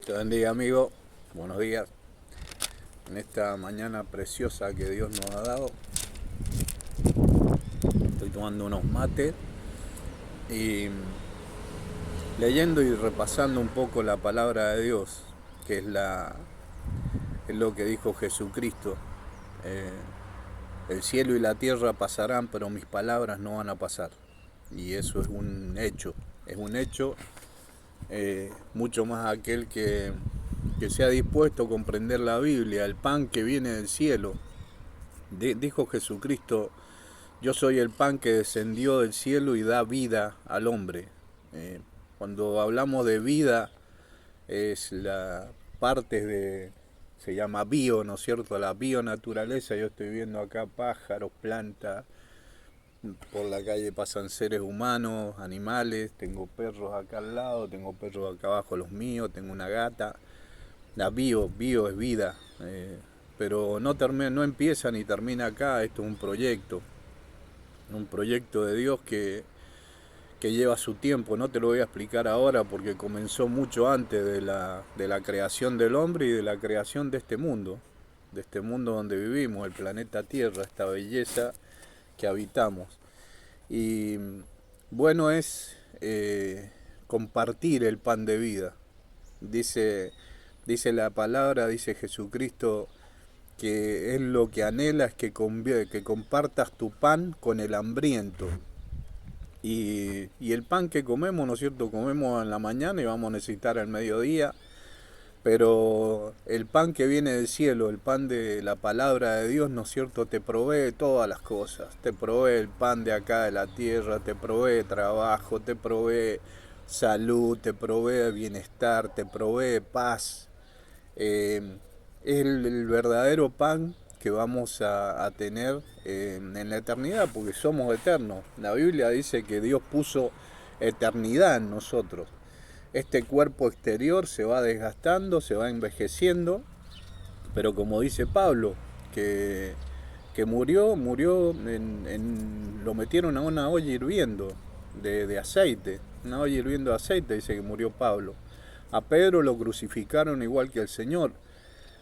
Te bendiga, amigo. Buenos días. En esta mañana preciosa que Dios nos ha dado, estoy tomando unos mates y leyendo y repasando un poco la palabra de Dios, que es lo que dijo Jesucristo. Eh, el cielo y la tierra pasarán, pero mis palabras no van a pasar. Y eso es un hecho, mucho más aquel que sea dispuesto a comprender la Biblia, el pan que viene del cielo. Dijo Jesucristo: yo soy el pan que descendió del cielo y da vida al hombre. Eh, Cuando hablamos de vida, es la parte se llama bio, ¿no es cierto? La bionaturaleza. Yo estoy viendo acá pájaros, plantas, por la calle pasan seres humanos, animales, tengo perros acá al lado, tengo perros acá abajo los míos, tengo una gata. La bio es vida, pero no empieza ni termina acá. Esto es un proyecto de Dios que lleva su tiempo. No te lo voy a explicar ahora porque comenzó mucho antes de la creación del hombre y de la creación de este mundo donde vivimos, el planeta Tierra, esta belleza que habitamos. Y bueno es compartir el pan de vida. Dice, dice la palabra, dice Jesucristo, que es lo que anhela es que compartas tu pan con el hambriento. Y el pan que comemos, ¿no es cierto? Comemos en la mañana y vamos a necesitar al mediodía, pero el pan que viene del cielo, el pan de la palabra de Dios, ¿no es cierto? Te provee todas las cosas. Te provee el pan de acá de la tierra, te provee trabajo, te provee salud, te provee bienestar, te provee paz. Eh, es el verdadero pan que vamos a tener en la eternidad, porque somos eternos. La Biblia dice que Dios puso eternidad en nosotros. Este cuerpo exterior se va desgastando, se va envejeciendo, pero como dice Pablo, que, que murió lo metieron a una olla hirviendo de aceite, una olla hirviendo de aceite, dice que murió Pablo. A Pedro lo crucificaron igual que al Señor.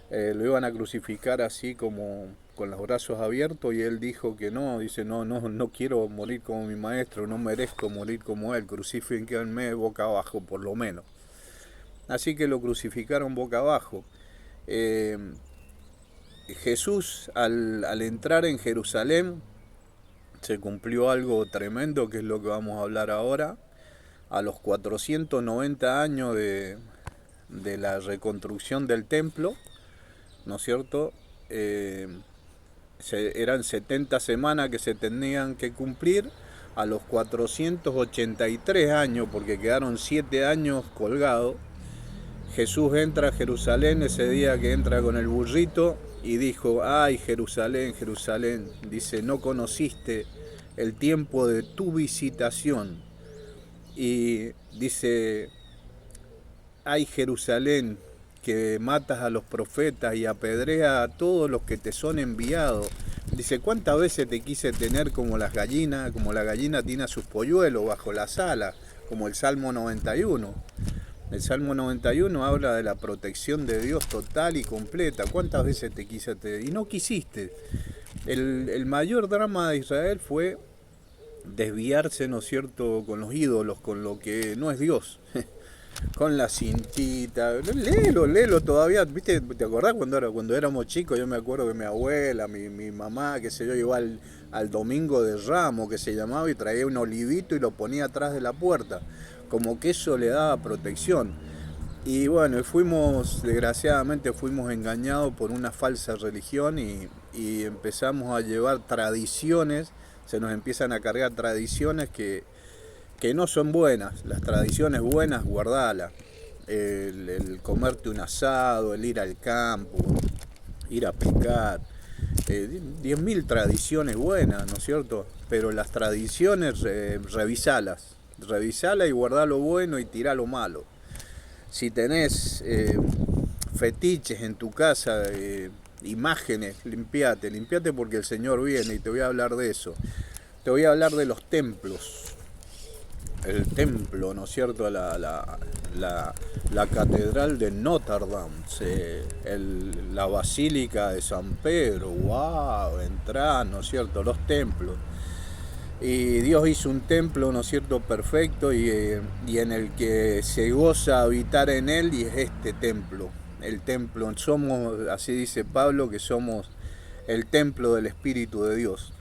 Lo iban a crucificar así como con los brazos abiertos y él dijo que no, dice no quiero morir como mi maestro, no merezco morir como él, crucifíquenme boca abajo por lo menos. Así que lo crucificaron boca abajo. Eh, Jesús al entrar en Jerusalén se cumplió algo tremendo, que es lo que vamos a hablar ahora. A los 490 años de la reconstrucción del templo, ¿no es cierto? Eran 70 semanas que se tenían que cumplir. A los 483 años, porque quedaron 7 años colgados, Jesús entra a Jerusalén ese día que entra con el burrito y dijo: ay, Jerusalén, Jerusalén, dice, no conociste el tiempo de tu visitación. Y dice: ay, Jerusalén, que matas a los profetas y apedreas a todos los que te son enviados. Dice: ¿cuántas veces te quise tener como las gallinas, como la gallina tiene a sus polluelos bajo las alas? Como el Salmo 91. El Salmo 91 habla de la protección de Dios total y completa. ¿Cuántas veces te quise tener? Y no quisiste. El mayor drama de Israel fue desviarse, ¿no es cierto?, con los ídolos, con lo que no es Dios. Con la cintita, léelo todavía, ¿viste? ¿Te acordás cuando éramos chicos? Yo me acuerdo que mi abuela, mi mamá, qué sé yo, iba al domingo de Ramos, que se llamaba, y traía un olivito y lo ponía atrás de la puerta, como que eso le daba protección. Y bueno, desgraciadamente fuimos engañados por una falsa religión y empezamos a llevar tradiciones, se nos empiezan a cargar tradiciones que no son buenas. Las tradiciones buenas, guardalas. El comerte un asado, el ir al campo, ir a pescar. 10.000 tradiciones buenas, ¿no es cierto? Pero las tradiciones, revisalas. Revisalas y guardá lo bueno y tirá lo malo. Si tenés fetiches en tu casa, imágenes, limpiate porque el Señor viene y te voy a hablar de eso. Te voy a hablar de los templos. El templo, ¿no es cierto? la catedral de Notre Dame, la basílica de San Pedro, wow, entrás, ¿no es cierto?, los templos. Y Dios hizo un templo, ¿no es cierto?, perfecto y en el que se goza habitar en él, y es este templo. El templo, somos, así dice Pablo, que somos el templo del Espíritu de Dios.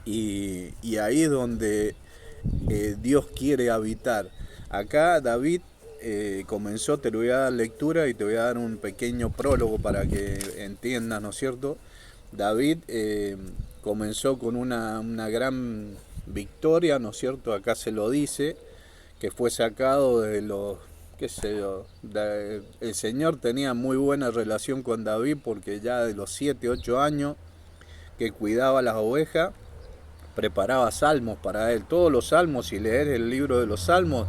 Y ahí es donde Dios quiere habitar. Acá David comenzó, te lo voy a dar lectura y te voy a dar un pequeño prólogo para que entiendas, ¿no es cierto? David comenzó con una gran victoria, ¿no es cierto? Acá se lo dice, que fue sacado de los, qué sé yo, el Señor tenía muy buena relación con David porque ya de los 7, 8 años que cuidaba las ovejas, preparaba salmos para él. Todos los salmos, si lees el libro de los salmos,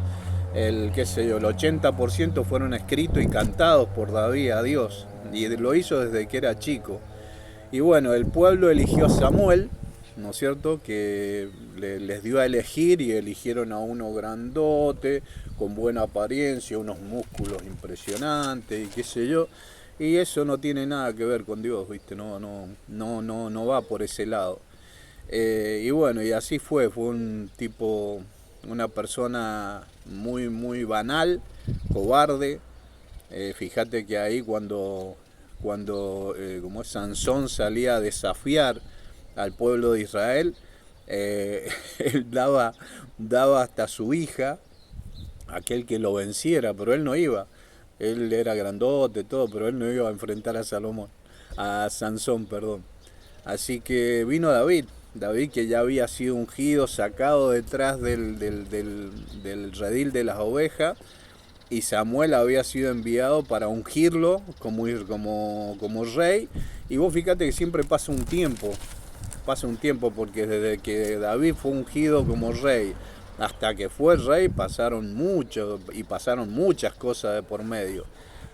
el 80% fueron escritos y cantados por David a Dios, y lo hizo desde que era chico. Y bueno, el pueblo eligió a Samuel, ¿no es cierto?, que les dio a elegir, y eligieron a uno grandote, con buena apariencia, unos músculos impresionantes y qué sé yo. Y eso no tiene nada que ver con Dios, ¿viste? No va por ese lado. Y bueno, y así fue un tipo, una persona muy banal, cobarde. Fíjate que ahí cuando como es Sansón salía a desafiar al pueblo de Israel, él daba hasta su hija a aquel que lo venciera, pero él no iba. Él era grandote, todo, pero él no iba a enfrentar a Sansón, perdón. Así que vino David, que ya había sido ungido, sacado detrás del redil de las ovejas, y Samuel había sido enviado para ungirlo como rey. Y vos fíjate que siempre pasa un tiempo, porque desde que David fue ungido como rey hasta que fue rey pasaron muchas cosas de por medio.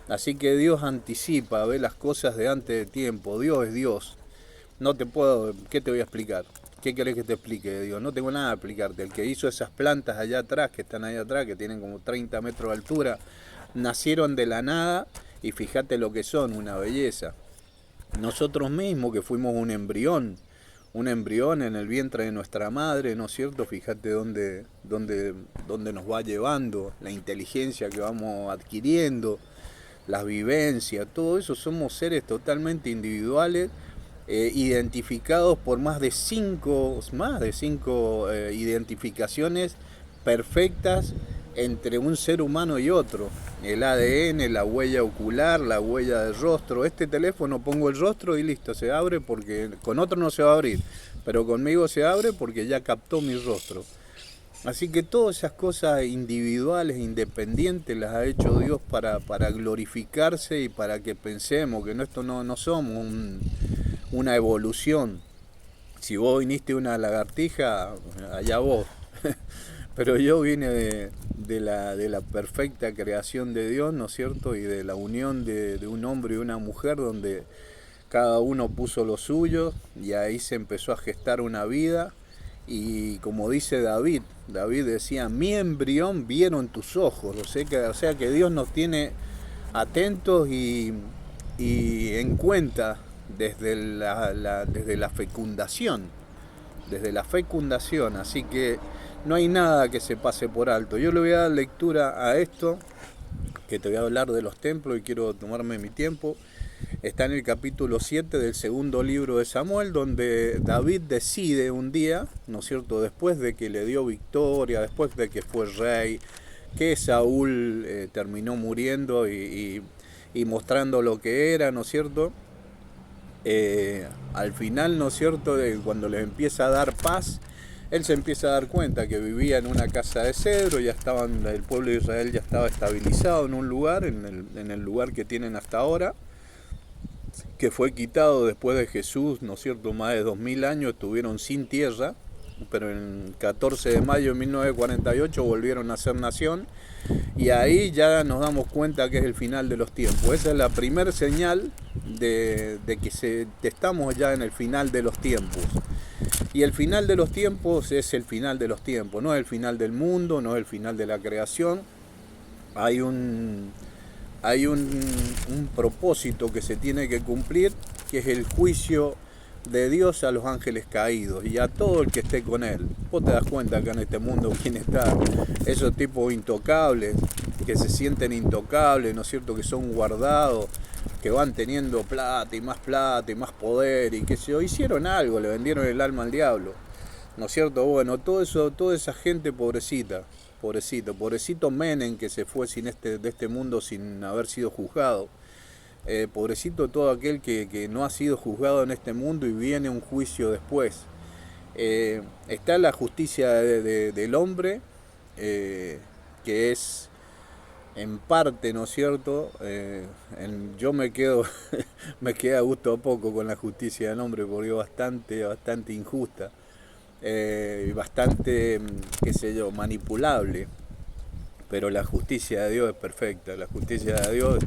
Así que Dios anticipa, ve las cosas de antes de tiempo. Dios es Dios. No te puedo, ¿qué te voy a explicar? ¿Qué querés que te explique de Dios? No tengo nada a explicarte. El que hizo esas plantas allá atrás, que están allá atrás, que tienen como 30 metros de altura, nacieron de la nada, y fíjate lo que son, una belleza. Nosotros mismos, que fuimos un embrión en el vientre de nuestra madre, ¿no es cierto? Fíjate dónde nos va llevando, la inteligencia que vamos adquiriendo, las vivencias, todo eso. Somos seres totalmente individuales, identificados por más de cinco identificaciones perfectas entre un ser humano y otro. El ADN, la huella ocular, la huella del rostro. Este teléfono pongo el rostro y listo, se abre, porque con otro no se va a abrir, pero conmigo se abre porque ya captó mi rostro. Así que todas esas cosas individuales, independientes, las ha hecho Dios para glorificarse, y para que pensemos que esto no somos una evolución. Si vos viniste una lagartija, allá vos. Pero yo vine de la perfecta creación de Dios, ¿no es cierto? Y de la unión de un hombre y una mujer, donde cada uno puso lo suyo, y ahí se empezó a gestar una vida. Y como dice David decía, mi embrión vieron tus ojos. O sea que Dios nos tiene atentos y en cuenta desde la fecundación. Así que no hay nada que se pase por alto. Yo le voy a dar lectura a esto, que te voy a hablar de los templos, y quiero tomarme mi tiempo. Está en el capítulo 7 del segundo libro de Samuel, donde David decide un día, ¿no es cierto?, después de que le dio victoria, después de que fue rey, que Saúl terminó muriendo y mostrando lo que era, ¿no es cierto? Al final, ¿no es cierto?, cuando les empieza a dar paz, él se empieza a dar cuenta que vivía en una casa de cedro. El pueblo de Israel ya estaba estabilizado en un lugar, en el lugar que tienen hasta ahora, que fue quitado después de Jesús, ¿no es cierto? Más de 2000 años estuvieron sin tierra, pero el 14 de mayo de 1948 volvieron a ser nación, y ahí ya nos damos cuenta que es el final de los tiempos. Esa es la primera señal de que estamos ya en el final de los tiempos. Y el final de los tiempos es el final de los tiempos, no es el final del mundo, no es el final de la creación, hay un, hay un propósito que se tiene que cumplir, que es el juicio de Dios a los ángeles caídos y a todo el que esté con él. Vos te das cuenta acá en este mundo quién está, esos tipos intocables, que se sienten intocables, ¿no es cierto?, que son guardados, que van teniendo plata y más poder y que se hicieron algo, le vendieron el alma al diablo, ¿no es cierto? Bueno, todo eso, toda esa gente pobrecita, pobrecito Menem, que se fue de este mundo sin haber sido juzgado. Pobrecito todo aquel que no ha sido juzgado en este mundo y viene un juicio después. Está la justicia del hombre, que es en parte, ¿no es cierto? Yo me quedo, me queda a gusto a poco con la justicia del hombre porque es bastante injusta, y bastante, qué sé yo, manipulable. Pero la justicia de Dios es perfecta, la justicia de Dios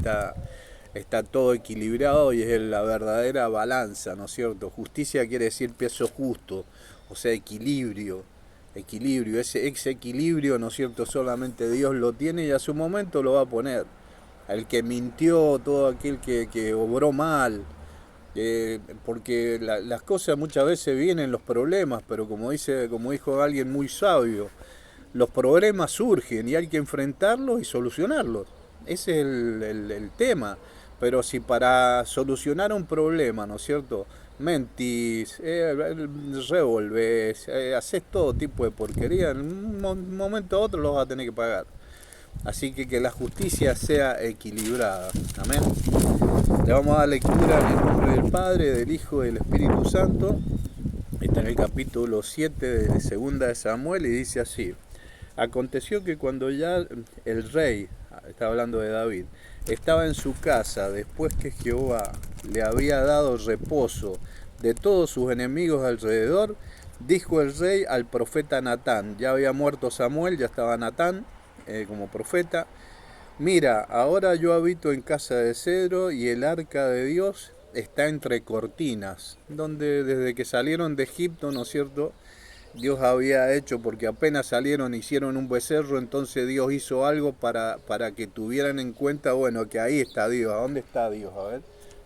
está todo equilibrado y es la verdadera balanza, ¿no es cierto? Justicia quiere decir peso justo, o sea, equilibrio, ese equilibrio, ¿no es cierto? Solamente Dios lo tiene y a su momento lo va a poner. El que mintió, todo aquel que obró mal, porque las cosas muchas veces vienen los problemas, pero como dijo alguien muy sabio, los problemas surgen y hay que enfrentarlos y solucionarlos. Ese es el tema. Pero si para solucionar un problema, ¿no es cierto?, mentís, revolvés, haces todo tipo de porquería, en un momento u otro los vas a tener que pagar. Así que la justicia sea equilibrada. Amén. Le vamos a dar lectura en el nombre del Padre, del Hijo y del Espíritu Santo. Está en el capítulo 7 de Segunda de Samuel y dice así. Aconteció que cuando ya el rey, está hablando de David, estaba en su casa después que Jehová le había dado reposo de todos sus enemigos alrededor, dijo el rey al profeta Natán, ya había muerto Samuel, ya estaba Natán como profeta, mira, ahora yo habito en casa de cedro y el arca de Dios está entre cortinas, donde desde que salieron de Egipto, ¿no es cierto?, Dios había hecho, porque apenas salieron, hicieron un becerro, entonces Dios hizo algo para que tuvieran en cuenta, bueno, que ahí está Dios. ¿A dónde está Dios? A ver,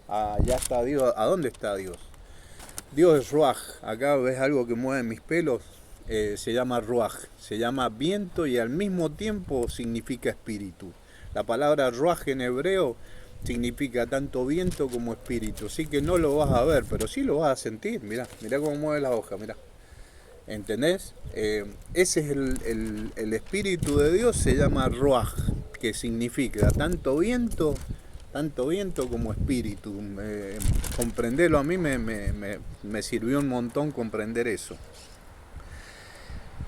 allá está Dios. ¿A dónde está Dios? Dios es Ruaj. Acá ves algo que mueve mis pelos, se llama Ruaj, se llama viento y al mismo tiempo significa espíritu. La palabra Ruaj en hebreo significa tanto viento como espíritu, así que no lo vas a ver, pero sí lo vas a sentir. Mirá cómo mueve la hoja, mirá. ¿Entendés? Ese es el espíritu de Dios, se llama Ruaj, que significa tanto viento como espíritu. Comprenderlo a mí me sirvió un montón comprender eso.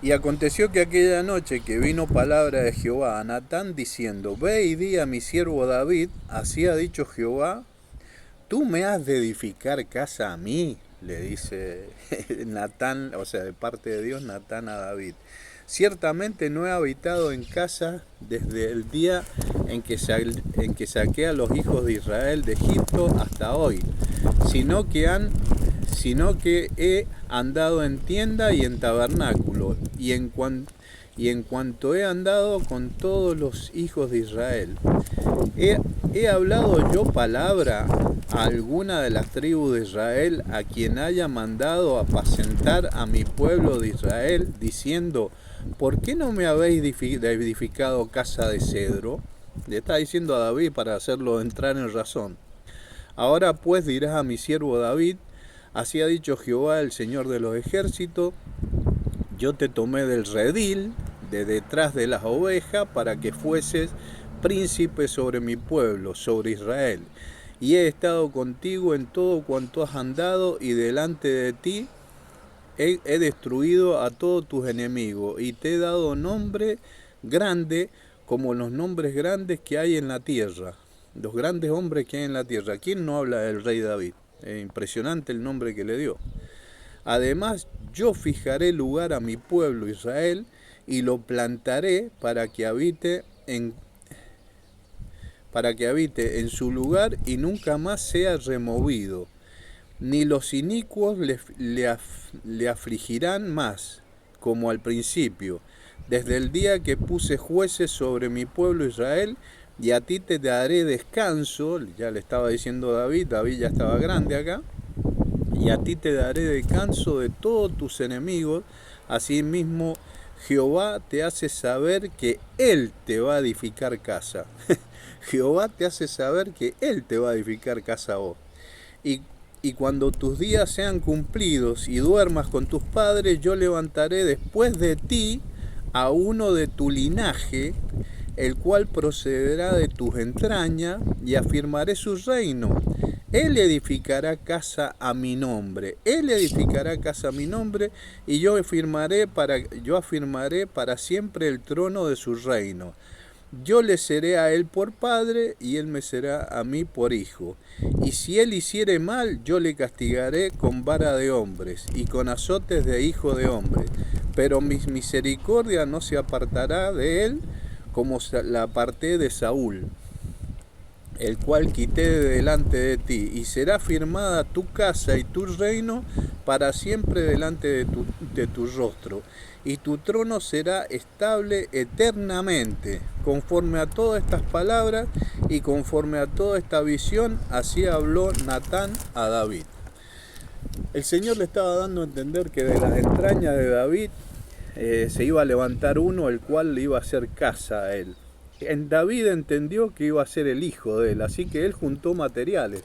Y aconteció que aquella noche que vino palabra de Jehová a Natán diciendo, ve y di a mi siervo David, así ha dicho Jehová, tú me has de edificar casa a mí, le dice Natán, o sea, de parte de Dios, Natán a David. Ciertamente no he habitado en casa desde el día en que saqué a los hijos de Israel de Egipto hasta hoy, sino que he andado en tienda y en tabernáculo, y en cuanto he andado con todos los hijos de Israel. ¿He hablado yo palabra a alguna de las tribus de Israel a quien haya mandado apacentar a mi pueblo de Israel, diciendo, ¿por qué no me habéis edificado casa de cedro? Le está diciendo a David para hacerlo entrar en razón. Ahora pues dirás a mi siervo David, así ha dicho Jehová, el Señor de los ejércitos, yo te tomé del redil, de detrás de las ovejas, para que fueses príncipe sobre mi pueblo, sobre Israel. Y he estado contigo en todo cuanto has andado, y delante de ti he destruido a todos tus enemigos, y te he dado nombre grande como los nombres grandes que hay en la tierra, los grandes hombres que hay en la tierra. ¿Quién no habla del rey David? Impresionante el nombre que le dio. Además, yo fijaré lugar a mi pueblo Israel, y lo plantaré para que habite en su lugar y nunca más sea removido, ni los inicuos le afligirán más, como al principio, desde el día que puse jueces sobre mi pueblo Israel, y a ti te daré descanso, ya le estaba diciendo David, David ya estaba grande acá, y a ti te daré descanso de todos tus enemigos, asimismo Jehová te hace saber que Él te va a edificar casa. Jehová te hace saber que Él te va a edificar casa a vos. Y, y cuando tus días sean cumplidos y duermas con tus padres, yo levantaré después de ti a uno de tu linaje, el cual procederá de tus entrañas, y afirmaré su reino. Él edificará casa a mi nombre. Él edificará casa a mi nombre, y yo afirmaré para siempre el trono de su reino. Yo le seré a él por padre, y él me será a mí por hijo. Y si él hiciere mal, yo le castigaré con vara de hombres y con azotes de hijo de hombres. Pero mi misericordia no se apartará de él, como la aparté de Saúl, el cual quité de delante de ti, y será firmada tu casa y tu reino para siempre delante de tu rostro, y tu trono será estable eternamente. Conforme a todas estas palabras y conforme a toda esta visión, así habló Natán a David. El Señor le estaba dando a entender que de las entrañas de David se iba a levantar uno, el cual le iba a hacer casa a él. En David entendió que iba a ser el hijo de él, así que él juntó materiales.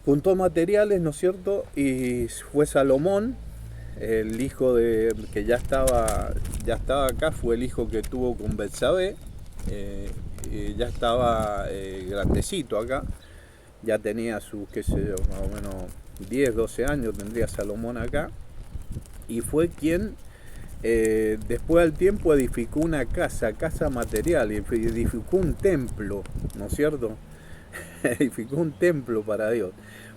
¿No es cierto? Y fue Salomón, el hijo que ya estaba acá, fue el hijo que tuvo con Betsabé. Ya estaba grandecito acá, ya tenía sus, qué sé yo, más o menos 10, 12 años tendría Salomón acá. Y fue quien después al tiempo edificó una casa material, y edificó un templo, ¿no es cierto? Edificó un templo para Dios.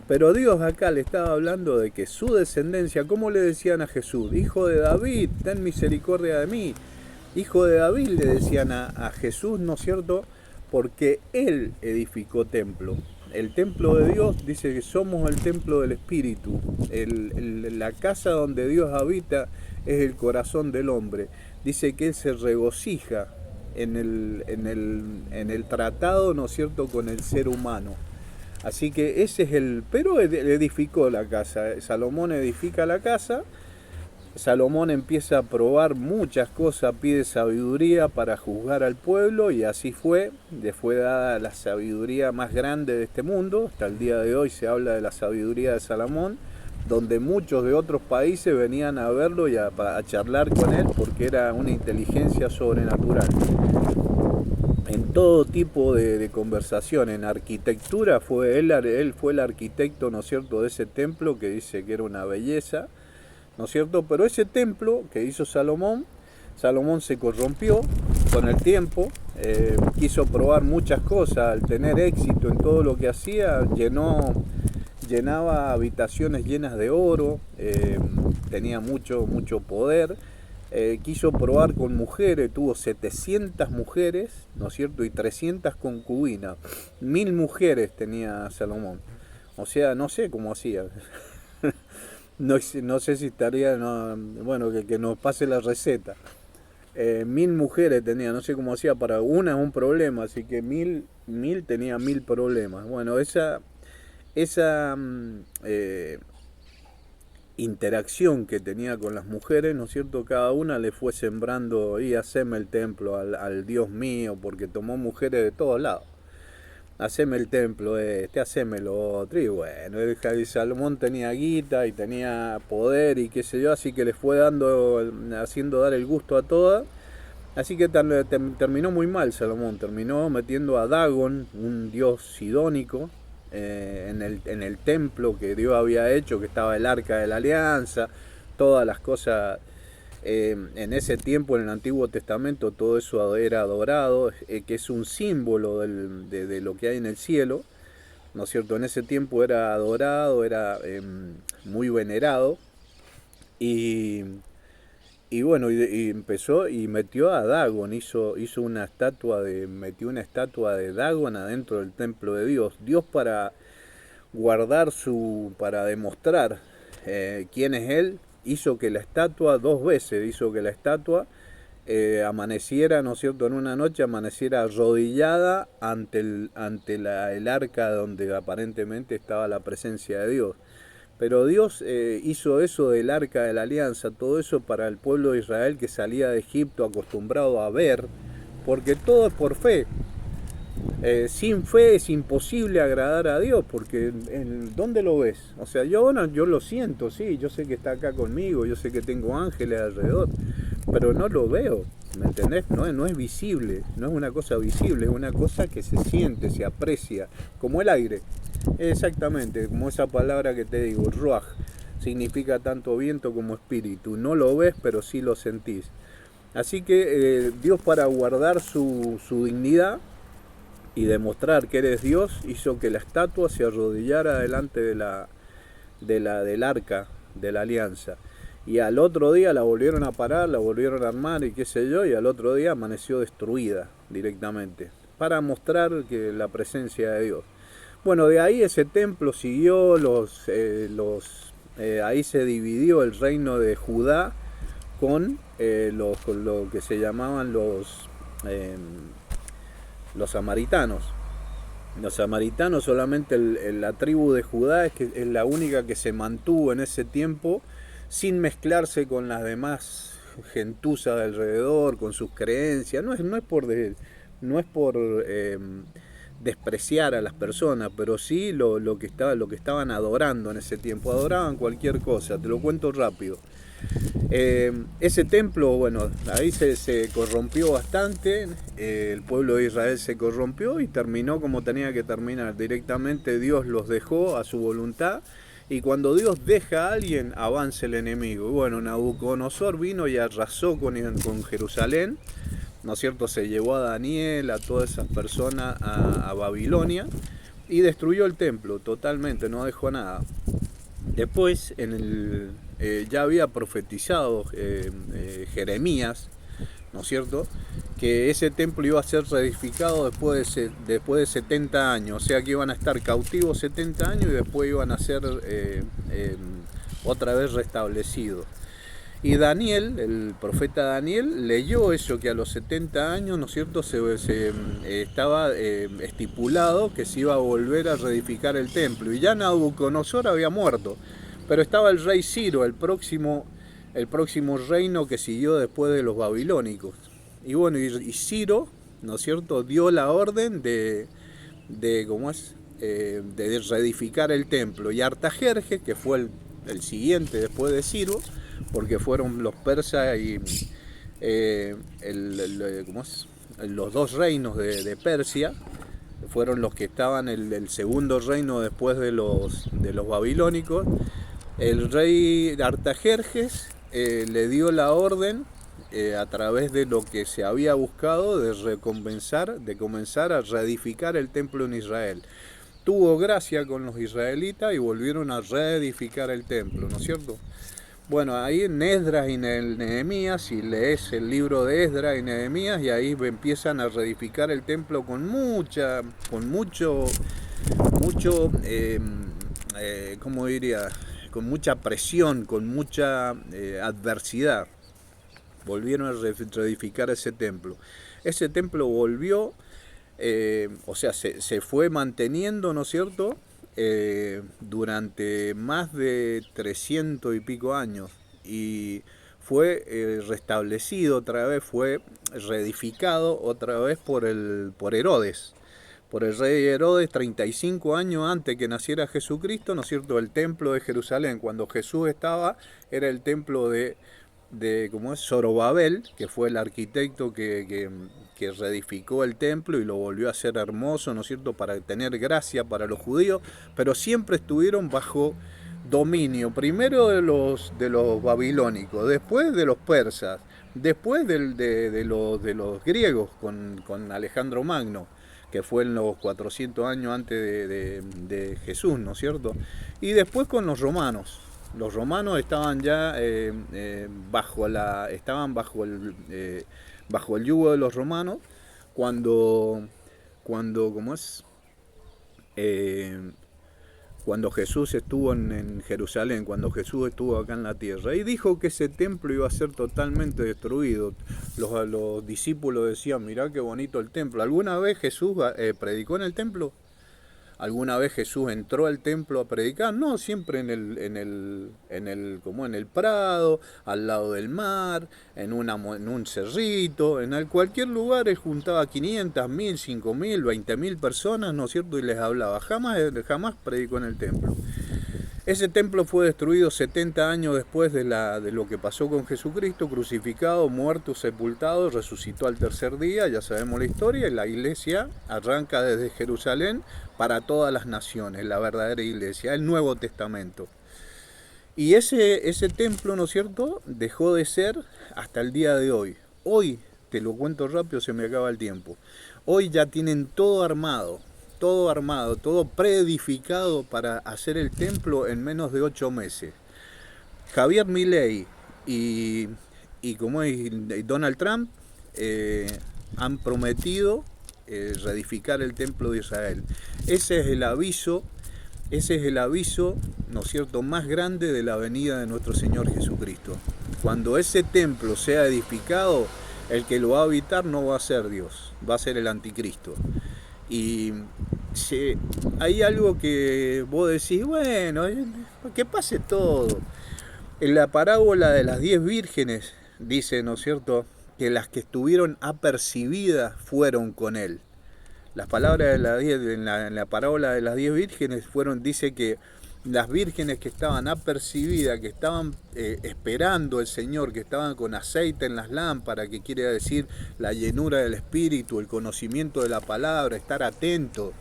Pero Dios acá le estaba hablando de que su descendencia, ¿cómo le decían a Jesús? Hijo de David, ten misericordia de mí. Hijo de David le decían a Jesús, ¿no es cierto? Porque Él edificó templo. El templo de Dios dice que somos el templo del Espíritu. La casa donde Dios habita es el corazón del hombre. Dice que Él se regocija en el tratado, ¿no es cierto?, con el ser humano. Así que ese es pero edificó la casa. Salomón edifica la casa. Salomón empieza a probar muchas cosas, pide sabiduría para juzgar al pueblo, y así fue. Le fue dada la sabiduría más grande de este mundo. Hasta el día de hoy se habla de la sabiduría de Salomón, donde muchos de otros países venían a verlo y a charlar con él, porque era una inteligencia sobrenatural. En todo tipo de conversación, en arquitectura, él fue el arquitecto, ¿no es cierto?, de ese templo, que dice que era una belleza, ¿no es cierto? Pero ese templo que hizo Salomón se corrompió con el tiempo, quiso probar muchas cosas. Al tener éxito en todo lo que hacía, llenaba habitaciones llenas de oro, tenía mucho poder. Quiso probar con mujeres, tuvo 700 mujeres, ¿no es cierto?, y 300 concubinas. 1000 mujeres tenía Salomón. O sea, no sé cómo hacía. No sé si estaría, bueno, que nos pase la receta. 1000 mujeres tenía, no sé cómo hacía, para una es un problema, así que 1000 tenía 1000 problemas. Bueno, esa interacción que tenía con las mujeres, ¿no es cierto?, cada una le fue sembrando, y haceme el templo al Dios mío, porque tomó mujeres de todos lados. Haceme el templo haceme lo otro. Y bueno, Salomón tenía guita y tenía poder y qué sé yo, así que le fue haciendo dar el gusto a todas. Así que terminó muy mal Salomón, terminó metiendo a Dagón, un dios sidónico, en el templo que Dios había hecho, que estaba el arca de la alianza, todas las cosas. En ese tiempo, en el Antiguo Testamento, todo eso era adorado, que es un símbolo de lo que hay en el cielo, ¿no es cierto? En ese tiempo era adorado, era muy venerado, y bueno, y empezó y metió a Dagón, metió una estatua de Dagón adentro del templo de Dios. Dios, para para demostrar quién es Él, hizo que la estatua, 2 veces hizo que la estatua amaneciera, ¿no es cierto?, en una noche amaneciera arrodillada ante el arca donde aparentemente estaba la presencia de Dios. Pero Dios hizo eso del arca de la alianza, todo eso para el pueblo de Israel que salía de Egipto acostumbrado a ver, porque todo es por fe. Sin fe es imposible agradar a Dios, porque ¿dónde lo ves? O sea, yo lo siento, sí, yo sé que está acá conmigo, yo sé que tengo ángeles alrededor, pero no lo veo, ¿me entendés? No es visible, no es una cosa visible, es una cosa que se siente, se aprecia, como el aire. Exactamente, como esa palabra que te digo, ruaj, significa tanto viento como espíritu. No lo ves, pero sí lo sentís. Así que Dios, para guardar su dignidad y demostrar que eres Dios, hizo que la estatua se arrodillara delante del arca de la alianza. Y al otro día la volvieron a parar, la volvieron a armar y qué sé yo, y al otro día amaneció destruida directamente, para mostrar que la presencia de Dios. Bueno, de ahí ese templo siguió, ahí se dividió el reino de Judá con lo que se llamaban los samaritanos. Los samaritanos, solamente la tribu de Judá es la única que se mantuvo en ese tiempo sin mezclarse con las demás gentuzas de alrededor, con sus creencias. No es por despreciar a las personas, pero sí lo que estaban adorando en ese tiempo. Adoraban cualquier cosa, te lo cuento rápido. Ese templo, bueno, ahí se corrompió bastante, el pueblo de Israel se corrompió y terminó como tenía que terminar. Directamente Dios los dejó a su voluntad, y cuando Dios deja a alguien, avanza el enemigo. Y bueno, Nabucodonosor vino y arrasó con Jerusalén, ¿no es cierto? Se llevó a Daniel, a todas esas personas a Babilonia, y destruyó el templo totalmente, no dejó nada. Después, ya había profetizado Jeremías, ¿no es cierto?, que ese templo iba a ser reedificado después de 70 años, o sea que iban a estar cautivos 70 años y después iban a ser otra vez restablecidos. Y Daniel, el profeta Daniel, leyó eso, que a los 70 años, ¿no es cierto?, estaba estipulado que se iba a volver a reedificar el templo. Y ya Nabucodonosor había muerto, pero estaba el rey Ciro, el próximo reino que siguió después de los babilónicos. Y bueno, y Ciro, ¿no es cierto?, dio la orden de reedificar el templo. Y Artajerjes, que fue el siguiente después de Ciro, porque fueron los persas y los dos reinos de Persia, fueron los que estaban el segundo reino después de los babilónicos. El rey Artajerjes le dio la orden, a través de lo que se había buscado, de comenzar a reedificar el templo en Israel. Tuvo gracia con los israelitas y volvieron a reedificar el templo, ¿no es cierto? Bueno, ahí en Esdras y Nehemías, si lees el libro de Esdras y Nehemías, y ahí empiezan a reedificar el templo con mucha presión, con mucha adversidad. Volvieron a reedificar ese templo. Ese templo volvió, se fue manteniendo, ¿no es cierto?, durante más de 300 y pico años, y fue restablecido otra vez, fue reedificado otra vez por Herodes, por el rey Herodes, 35 años antes que naciera Jesucristo, ¿no es cierto? El templo de Jerusalén, cuando Jesús estaba, era el templo de Zorobabel, que fue el arquitecto que reedificó el templo y lo volvió a hacer hermoso, ¿no es cierto?, para tener gracia para los judíos, pero siempre estuvieron bajo dominio, primero de los babilónicos, después de los persas, después de los griegos con Alejandro Magno, que fue en los 400 años antes de Jesús, ¿no es cierto?, y después con los romanos. Los romanos estaban ya bajo el yugo de los romanos cuando cuando Jesús estuvo en Jerusalén, cuando Jesús estuvo acá en la tierra, y dijo que ese templo iba a ser totalmente destruido. Los discípulos decían, mirá qué bonito el templo. ¿Alguna vez Jesús predicó en el templo? ¿Alguna vez Jesús entró al templo a predicar? No, siempre como en el prado, al lado del mar, en un cerrito, cualquier lugar. Él juntaba 500, 1000, 5000, 20.000 personas, ¿no es cierto? Y les hablaba. Jamás predicó en el templo. Ese templo fue destruido 70 años después de lo que pasó con Jesucristo, crucificado, muerto, sepultado, resucitó al tercer día, ya sabemos la historia, y la iglesia arranca desde Jerusalén para todas las naciones, la verdadera iglesia, el Nuevo Testamento. Y ese templo, ¿no es cierto?, dejó de ser hasta el día de hoy. Hoy, te lo cuento rápido, se me acaba el tiempo, hoy ya tienen todo armado, todo preedificado para hacer el templo en menos de 8 meses. Javier Milei y Donald Trump han prometido reedificar el templo de Israel. Ese es el aviso, ¿no es cierto?, más grande de la venida de nuestro Señor Jesucristo. Cuando ese templo sea edificado, el que lo va a habitar no va a ser Dios, va a ser el anticristo. Y hay algo que vos decís, bueno, que pase todo. En la parábola de las 10 vírgenes dice, ¿no es cierto?, que las que estuvieron apercibidas fueron con él. Las palabras en la parábola de las 10 vírgenes dice que las vírgenes que estaban apercibidas, que estaban esperando al Señor, que estaban con aceite en las lámparas, que quiere decir la llenura del Espíritu, el conocimiento de la palabra, estar atento,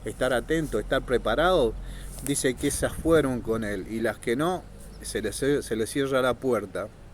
estar preparado, dice que esas fueron con él, y las que no, se les cierra la puerta.